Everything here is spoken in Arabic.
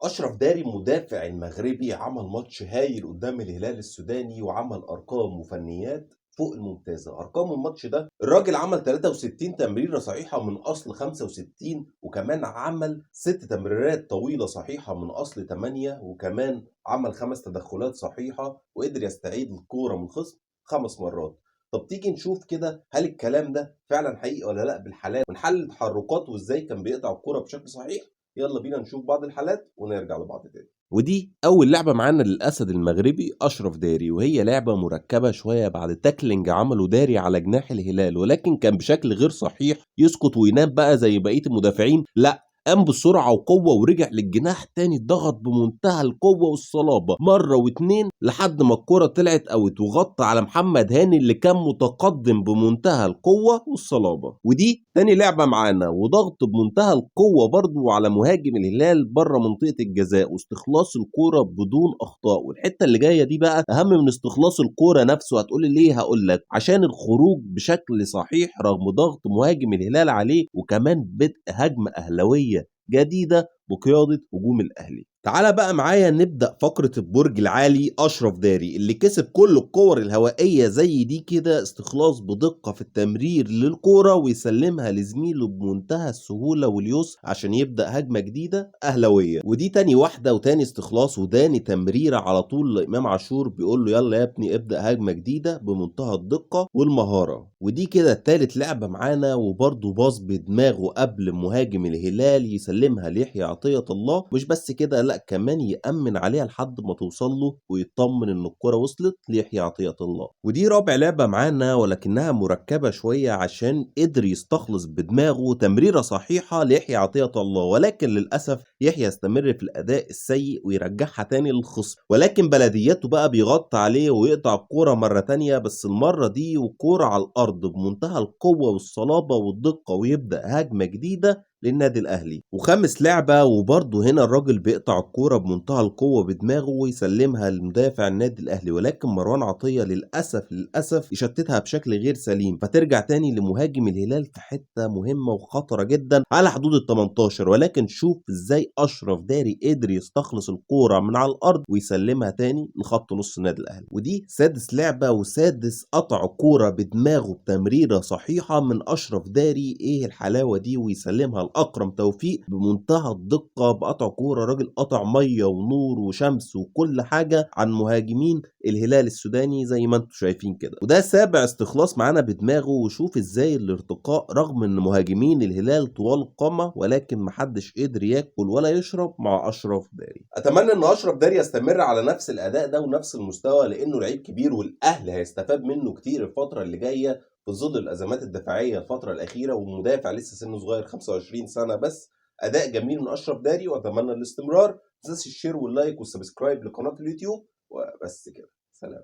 أشرف داري المدافع المغربي عمل ماتش هايل قدام الهلال السوداني وعمل أرقام وفنيات فوق الممتازة. أرقام الماتش ده الراجل عمل 63 تمريرة صحيحة من أصل 65، وكمان عمل 6 تمريرات طويلة صحيحة من أصل 8، وكمان عمل 5 تدخلات صحيحة وقدر يستعيد الكورة من الخصم 5 مرات. طب تيجي نشوف كده هل الكلام ده فعلا حقيقي ولا لا بالحالات، ونحلل تحركاته وازاي كان بيقطع الكورة بشكل صحيح. يلا بينا نشوف بعض الحالات ونرجع لبعض تاني. ودي أول لعبة معانا للأسد المغربي أشرف داري، وهي لعبة مركبة شوية بعد تاكلينج عمله داري على جناح الهلال، ولكن كان بشكل غير صحيح يسقط وينام بقى زي بقية المدافعين. لا، قام بسرعة وقوة ورجع للجناح تاني، ضغط بمنتهى القوة والصلابة مرة واتنين لحد ما الكرة طلعت اوت وغطى على محمد هاني اللي كان متقدم بمنتهى القوة والصلابة. ودي تاني لعبة معانا وضغط بمنتهى القوة برضو على مهاجم الهلال بره منطقة الجزاء واستخلاص الكرة بدون أخطاء. والحتة اللي جاية دي بقى أهم من استخلاص الكرة نفسه. هتقولي ليه؟ هقولك عشان الخروج بشكل صحيح رغم ضغط مهاجم الهلال عليه، وكمان بدء هجمة أهلوية جديدة بقيادة هجوم الأهلي. تعالى بقى معايا نبدأ فقرة البرج العالي أشرف داري اللي كسب كل الكور الهوائية زي دي كده، استخلاص بدقة في التمرير للكورة ويسلمها لزميله بمنتهى السهولة واليسر عشان يبدأ هجمة جديدة أهلوية. ودي تاني واحدة وتاني استخلاص وداني تمريرة على طول لإمام عاشور بيقول له يلا يا ابني ابدأ هجمة جديدة بمنتهى الدقة والمهارة. ودي كده تالت لعبة معانا وبرضه باص بدماغه قبل مهاجم الهلال يسلمها ليحيى عطية الله. مش بس كده، لا كمان يأمن عليها لحد ما توصل له ويطمن ان الكرة وصلت ليحيى عطية الله. ودي رابع لعبة معانا ولكنها مركبة شوية عشان قدر يستخلص بدماغه تمريرة صحيحة ليحيى عطية الله، ولكن للأسف يحيى يستمر في الأداء السيء ويرجعها تاني للخصم. ولكن بلدياته بقى بيغطي عليه ويقطع الكورة مرة تانية، بس المرة دي والكورة على الأرض بمنتهى القوة والصلابة والدقة ويبدأ هجمة جديدة للنادي الاهلي. وخامس لعبه وبرضه هنا الراجل بيقطع الكوره بمنتهى القوه بدماغه ويسلمها لمدافع النادي الاهلي، ولكن مروان عطيه للاسف يشتتها بشكل غير سليم فترجع تاني لمهاجم الهلال في حته مهمه وخطره جدا على حدود ال 18. ولكن شوف ازاي اشرف داري قدر يستخلص الكوره من على الارض ويسلمها تاني لخط نص النادي الاهلي. ودي سادس لعبه وسادس قطع كوره بدماغه بتمريره صحيحه من اشرف داري. ايه الحلاوه دي؟ ويسلمها اكرم توفيق بمنتهى الدقه بقطع كوره. راجل قطع ميه ونور وشمس وكل حاجه عن مهاجمين الهلال السوداني زي ما انتم شايفين كده. وده سابع استخلاص معانا بدماغه. وشوف ازاي الارتقاء رغم ان مهاجمين الهلال طوال القامه ولكن محدش قدر ياكل ولا يشرب مع اشرف داري. اتمنى ان اشرف داري يستمر على نفس الاداء ده ونفس المستوى لانه لعيب كبير والاهلي هيستفاد منه كتير الفتره اللي جايه في ظل الازمات الدفاعيه الفتره الاخيره، ومدافع لسه سنه صغير 25 سنه بس. اداء جميل من اشرف داري واتمنى الاستمرار. ما تنساش الشير واللايك والسبسكرايب لقناه اليوتيوب. وبس كده، سلام.